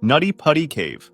Nutty Putty Cave.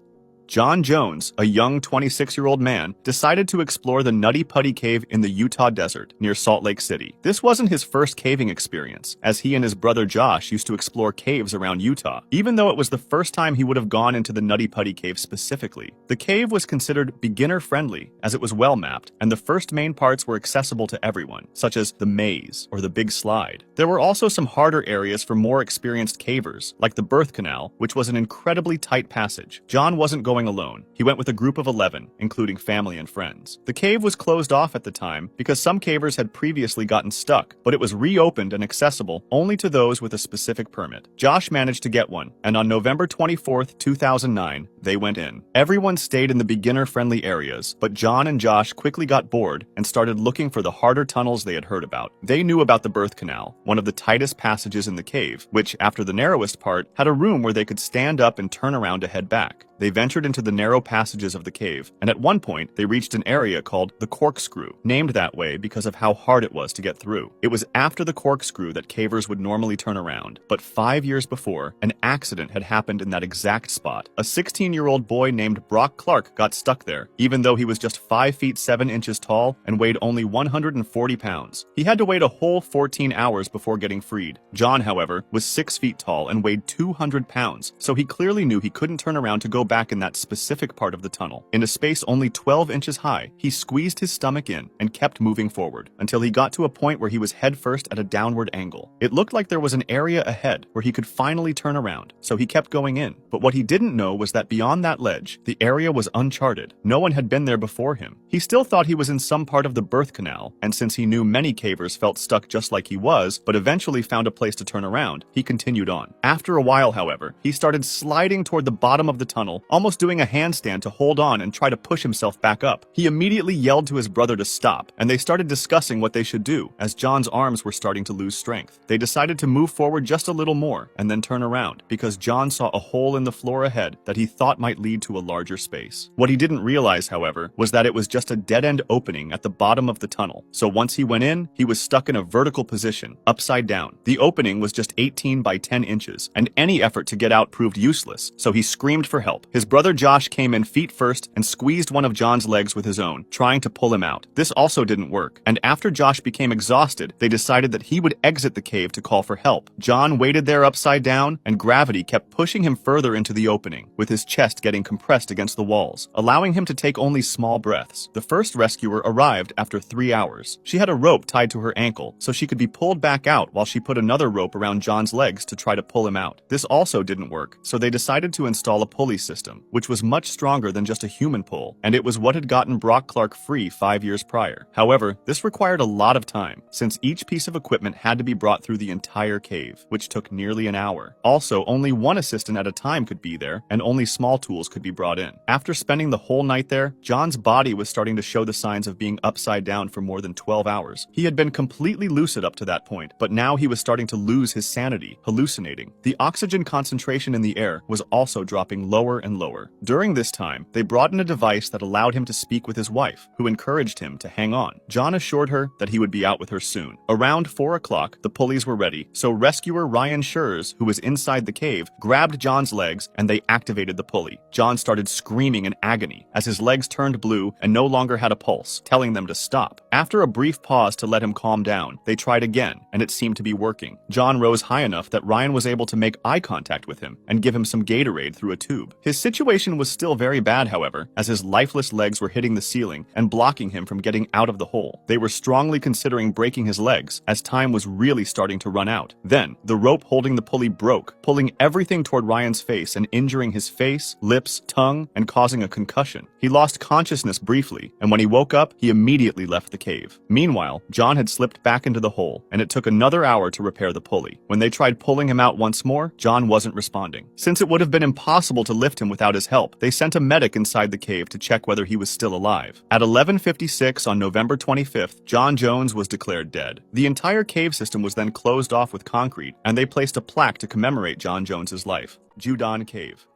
John Jones, a young 26-year-old man, decided to explore the Nutty Putty Cave in the Utah desert near Salt Lake City. This wasn't his first caving experience, as he and his brother Josh used to explore caves around Utah, even though it was the first time he would have gone into the Nutty Putty Cave specifically. The cave was considered beginner-friendly, as it was well-mapped, and the first main parts were accessible to everyone, such as the maze or the big slide. There were also some harder areas for more experienced cavers, like the birth canal, which was an incredibly tight passage. John wasn't going alone. He went with a group of 11, including family and friends. The cave was closed off at the time because some cavers had previously gotten stuck, but it was reopened and accessible only to those with a specific permit. Josh managed to get one, and on November 24th, 2009, they went in. Everyone stayed in the beginner-friendly areas, but John and Josh quickly got bored and started looking for the harder tunnels they had heard about. They knew about the birth canal, one of the tightest passages in the cave, which, after the narrowest part, had a room where they could stand up and turn around to head back. They ventured into the narrow passages of the cave, and at one point, they reached an area called the Corkscrew, named that way because of how hard it was to get through. It was after the Corkscrew that cavers would normally turn around, but 5 years before, an accident had happened in that exact spot. A 16-year-old boy named Brock Clark got stuck there, even though he was just 5 feet 7 inches tall and weighed only 140 pounds. He had to wait a whole 14 hours before getting freed. John, however, was 6 feet tall and weighed 200 pounds, so he clearly knew he couldn't turn around to go back in that specific part of the tunnel. In a space only 12 inches high, he squeezed his stomach in and kept moving forward until he got to a point where he was headfirst at a downward angle. It looked like there was an area ahead where he could finally turn around, so he kept going in. But what he didn't know was that beyond that ledge, the area was uncharted. No one had been there before him. He still thought he was in some part of the birth canal, and since he knew many cavers felt stuck just like he was, but eventually found a place to turn around, he continued on. After a while, however, he started sliding toward the bottom of the tunnel, almost doing a handstand to hold on and try to push himself back up. He immediately yelled to his brother to stop, and they started discussing what they should do, as John's arms were starting to lose strength. They decided to move forward just a little more, and then turn around, because John saw a hole in the floor ahead that he thought might lead to a larger space. What he didn't realize, however, was that it was just a dead-end opening at the bottom of the tunnel, so once he went in, he was stuck in a vertical position, upside down. The opening was just 18 by 10 inches, and any effort to get out proved useless, so he screamed for help. His brother Josh came in feet first and squeezed one of John's legs with his own, trying to pull him out. This also didn't work, and after Josh became exhausted, they decided that he would exit the cave to call for help. John waited there upside down, and gravity kept pushing him further into the opening, with his chest getting compressed against the walls, allowing him to take only small breaths. The first rescuer arrived after 3 hours. She had a rope tied to her ankle, so she could be pulled back out while she put another rope around John's legs to try to pull him out. This also didn't work, so they decided to install a pulley system, which was much stronger than just a human pull, and it was what had gotten Brock Clark free 5 years prior. However, this required a lot of time, since each piece of equipment had to be brought through the entire cave, which took nearly an hour. Also, only one assistant at a time could be there, and only small tools could be brought in. After spending the whole night there, John's body was starting to show the signs of being upside down for more than 12 hours. He had been completely lucid up to that point, but now he was starting to lose his sanity, hallucinating. The oxygen concentration in the air was also dropping lower and lower. During this time, they brought in a device that allowed him to speak with his wife, who encouraged him to hang on. John assured her that he would be out with her soon. Around 4 o'clock, the pulleys were ready, so rescuer Ryan Schurz, who was inside the cave, grabbed John's legs and they activated the pulley. John started screaming in agony as his legs turned blue and no longer had a pulse, telling them to stop. After a brief pause to let him calm down, they tried again, and it seemed to be working. John rose high enough that Ryan was able to make eye contact with him and give him some Gatorade through a tube. His situation was still very bad, however, as his lifeless legs were hitting the ceiling and blocking him from getting out of the hole. They were strongly considering breaking his legs, as time was really starting to run out. Then, the rope holding the pulley broke, pulling everything toward Ryan's face and injuring his face, lips, tongue, and causing a concussion. He lost consciousness briefly, and when he woke up, he immediately left the cave. Meanwhile, John had slipped back into the hole, and it took another hour to repair the pulley. When they tried pulling him out once more, John wasn't responding. Since it would have been impossible to lift him without his help, they sent a medic inside the cave to check whether he was still alive. At 11:56 on November 25th, John Jones was declared dead. The entire cave system was then closed off with concrete, and they placed a plaque to commemorate John Jones's life. Judon Cave.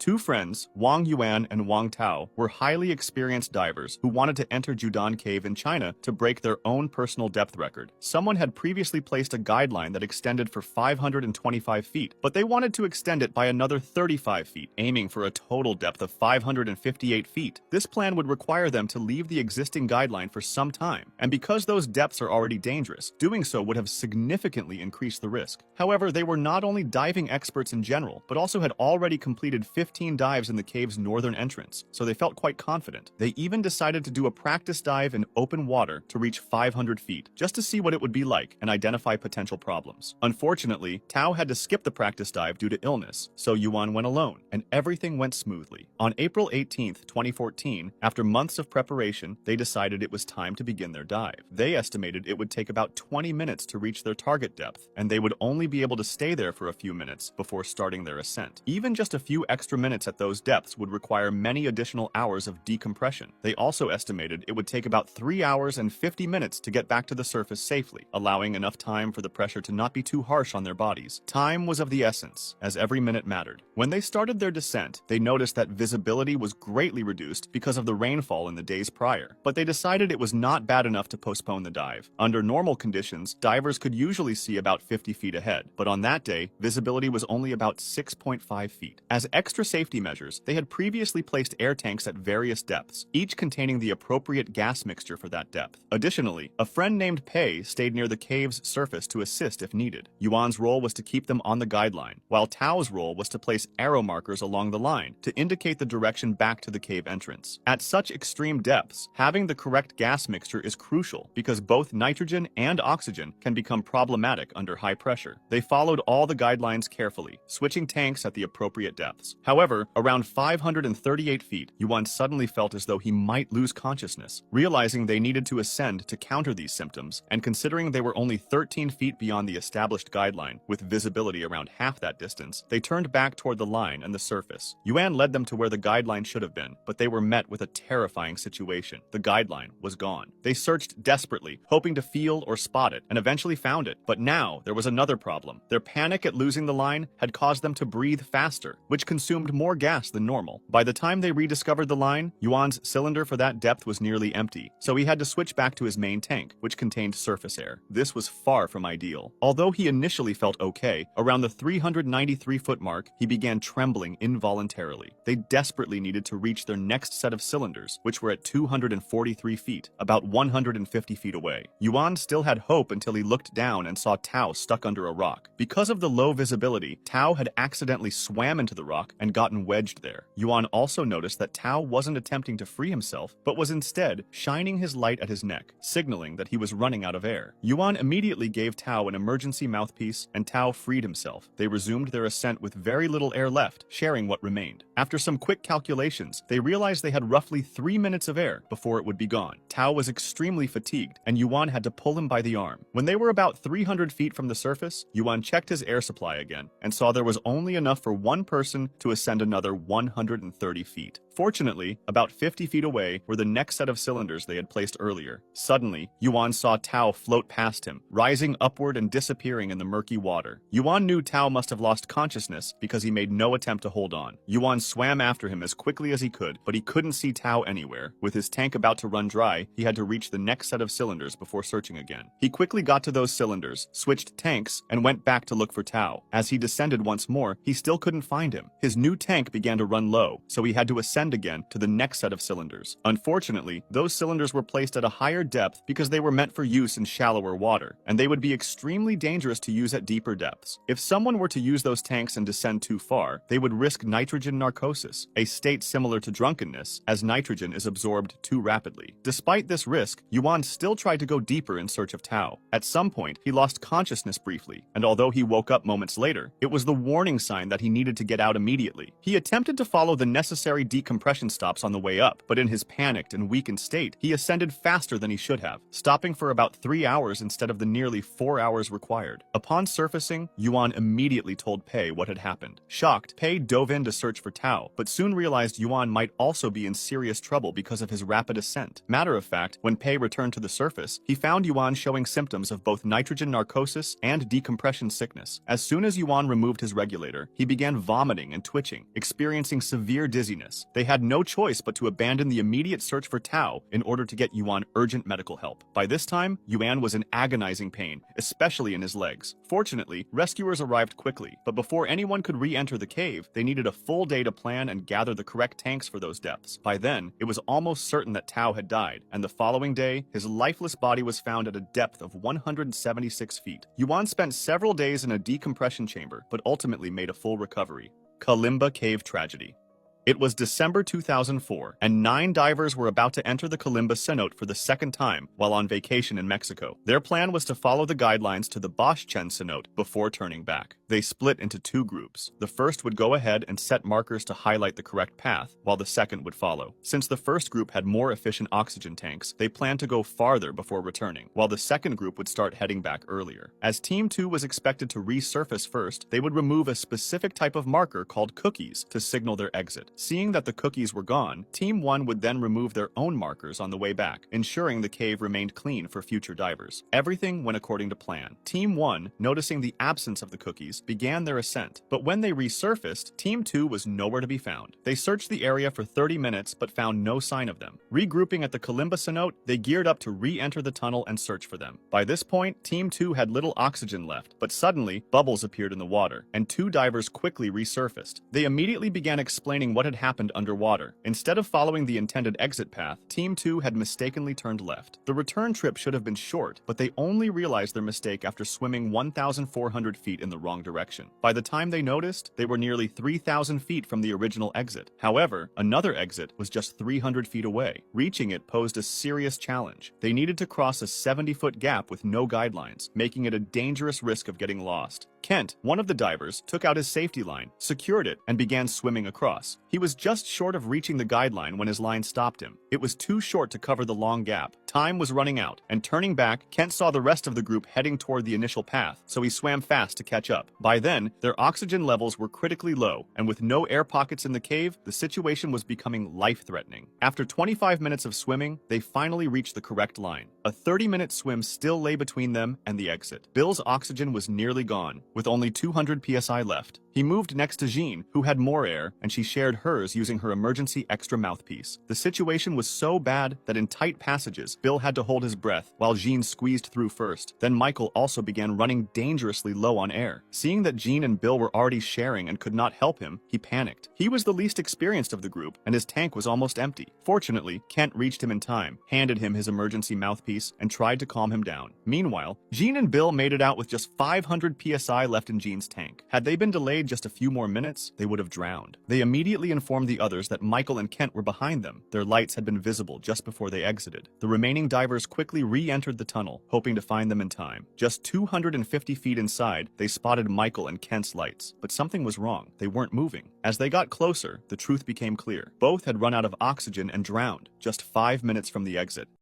Two friends, Wang Yuan and Wang Tao, were highly experienced divers who wanted to enter Judan Cave in China to break their own personal depth record. Someone had previously placed a guideline that extended for 525 feet, but they wanted to extend it by another 35 feet, aiming for a total depth of 558 feet. This plan would require them to leave the existing guideline for some time, and because those depths are already dangerous, doing so would have significantly increased the risk. However, they were not only diving experts in general, but also had already completed 15 dives in the cave's northern entrance, so they felt quite confident. They even decided to do a practice dive in open water to reach 500 feet, just to see what it would be like and identify potential problems. Unfortunately, Tao had to skip the practice dive due to illness, so Yuan went alone, and everything went smoothly. On April 18, 2014, after months of preparation, they decided it was time to begin their dive. They estimated it would take about 20 minutes to reach their target depth, and they would only be able to stay there for a few minutes before starting their ascent. Even just a few extra minutes at those depths would require many additional hours of decompression. They also estimated it would take about 3 hours and 50 minutes to get back to the surface safely, allowing enough time for the pressure to not be too harsh on their bodies. Time was of the essence, as every minute mattered. When they started their descent, they noticed that visibility was greatly reduced because of the rainfall in the days prior, but they decided it was not bad enough to postpone the dive. Under normal conditions, divers could usually see about 50 feet ahead, but on that day, visibility was only about 6.5 feet. As extra safety measures, they had previously placed air tanks at various depths, each containing the appropriate gas mixture for that depth. Additionally, a friend named Pei stayed near the cave's surface to assist if needed. Yuan's role was to keep them on the guideline, while Tao's role was to place arrow markers along the line to indicate the direction back to the cave entrance. At such extreme depths, having the correct gas mixture is crucial because both nitrogen and oxygen can become problematic under high pressure. They followed all the guidelines carefully, switching tanks at the appropriate depths. However, around 538 feet, Yuan suddenly felt as though he might lose consciousness. Realizing they needed to ascend to counter these symptoms, and considering they were only 13 feet beyond the established guideline, with visibility around half that distance, they turned back toward the line and the surface. Yuan led them to where the guideline should have been, but they were met with a terrifying situation. The guideline was gone. They searched desperately, hoping to feel or spot it, and eventually found it. But now, there was another problem. Their panic at losing the line had caused them to breathe faster, which consumed more gas than normal. By the time they rediscovered the line, Yuan's cylinder for that depth was nearly empty, so he had to switch back to his main tank, which contained surface air. This was far from ideal. Although he initially felt okay, around the 393-foot mark, he began trembling involuntarily. They desperately needed to reach their next set of cylinders, which were at 243 feet, about 150 feet away. Yuan still had hope until he looked down and saw Tao stuck under a rock. Because of the low visibility, Tao had accidentally swam into the rock and gotten wedged there. Yuan also noticed that Tao wasn't attempting to free himself, but was instead shining his light at his neck, signaling that he was running out of air. Yuan immediately gave Tao an emergency mouthpiece, and Tao freed himself. They resumed their ascent with very little air left, sharing what remained. After some quick calculations, they realized they had roughly 3 minutes of air before it would be gone. Tao was extremely fatigued, and Yuan had to pull him by the arm. When they were about 300 feet from the surface, Yuan checked his air supply again and saw there was only enough for one person to ascend another 130 feet. Fortunately, about 50 feet away were the next set of cylinders they had placed earlier. Suddenly, Yuan saw Tao float past him, rising upward and disappearing in the murky water. Yuan knew Tao must have lost consciousness because he made no attempt to hold on. Yuan swam after him as quickly as he could, but he couldn't see Tao anywhere. With his tank about to run dry, he had to reach the next set of cylinders before searching again. He quickly got to those cylinders, switched tanks, and went back to look for Tao. As he descended once more, he still couldn't find him. His new tank began to run low, so he had to ascend again to the next set of cylinders. Unfortunately, those cylinders were placed at a higher depth because they were meant for use in shallower water, and they would be extremely dangerous to use at deeper depths. If someone were to use those tanks and descend too far, they would risk nitrogen narcosis, a state similar to drunkenness, as nitrogen is absorbed too rapidly. Despite this risk, Yuan still tried to go deeper in search of Tao. At some point, he lost consciousness briefly, and although he woke up moments later, it was the warning sign that he needed to get out immediately. He attempted to follow the necessary decompression stops on the way up, but in his panicked and weakened state, he ascended faster than he should have, stopping for about 3 hours instead of the nearly 4 hours required. Upon surfacing, Yuan immediately told Pei what had happened. Shocked, Pei dove in to search for Tao, but soon realized Yuan might also be in serious trouble because of his rapid ascent. Matter of fact, when Pei returned to the surface, he found Yuan showing symptoms of both nitrogen narcosis and decompression sickness. As soon as Yuan removed his regulator, he began vomiting and twitching. retching, experiencing severe dizziness. They had no choice but to abandon the immediate search for Tao in order to get Yuan urgent medical help. By this time, Yuan was in agonizing pain, especially in his legs. Fortunately, rescuers arrived quickly, but before anyone could re-enter the cave, they needed a full day to plan and gather the correct tanks for those depths. By then, it was almost certain that Tao had died, and the following day, his lifeless body was found at a depth of 176 feet. Yuan spent several days in a decompression chamber, but ultimately made a full recovery. Kalimba Cave Tragedy. It was December 2004, and 9 divers were about to enter the Kalimba cenote for the second time while on vacation in Mexico. Their plan was to follow the guidelines to the Boschchen cenote before turning back. They split into 2 groups. The first would go ahead and set markers to highlight the correct path, while the second would follow. Since the first group had more efficient oxygen tanks, they planned to go farther before returning, while the second group would start heading back earlier. As Team 2 was expected to resurface first, they would remove a specific type of marker called cookies to signal their exit. Seeing that the cookies were gone, Team 1 would then remove their own markers on the way back, ensuring the cave remained clean for future divers. Everything went according to plan. Team 1, noticing the absence of the cookies, began their ascent, but when they resurfaced, Team 2 was nowhere to be found. They searched the area for 30 minutes but found no sign of them. Regrouping at the Kalimba cenote, they geared up to re-enter the tunnel and search for them. By this point, Team 2 had little oxygen left, but suddenly, bubbles appeared in the water, and 2 divers quickly resurfaced. They immediately began explaining what had happened underwater. Instead of following the intended exit path, Team 2 had mistakenly turned left. The return trip should have been short, but they only realized their mistake after swimming 1,400 feet in the wrong direction. By the time they noticed, they were nearly 3,000 feet from the original exit. However, another exit was just 300 feet away. Reaching it posed a serious challenge. They needed to cross a 70-foot gap with no guidelines, making it a dangerous risk of getting lost. Kent, one of the divers, took out his safety line, secured it, and began swimming across. He was just short of reaching the guideline when his line stopped him. It was too short to cover the long gap. Time was running out, and turning back, Kent saw the rest of the group heading toward the initial path, so he swam fast to catch up. By then, their oxygen levels were critically low, and with no air pockets in the cave, the situation was becoming life-threatening. After 25 minutes of swimming, they finally reached the correct line. A 30-minute swim still lay between them and the exit. Bill's oxygen was nearly gone, with only 200 psi left. He moved next to Jean, who had more air, and she shared hers using her emergency extra mouthpiece. The situation was so bad that in tight passages, Bill had to hold his breath while Jean squeezed through first. Then Michael also began running dangerously low on air. Seeing that Jean and Bill were already sharing and could not help him, he panicked. He was the least experienced of the group, and his tank was almost empty. Fortunately, Kent reached him in time, handed him his emergency mouthpiece, and tried to calm him down. Meanwhile, Jean and Bill made it out with just 500 psi left in Jean's tank. Had they been delayed just a few more minutes, they would have drowned. They immediately informed the others that Michael and Kent were behind them. Their lights had been visible just before they exited. The remaining divers quickly re-entered the tunnel, hoping to find them in time. Just 250 feet inside, they spotted Michael and Kent's lights, but something was wrong. They weren't moving. As they got closer, the truth became clear. Both had run out of oxygen and drowned, just 5 minutes from the exit.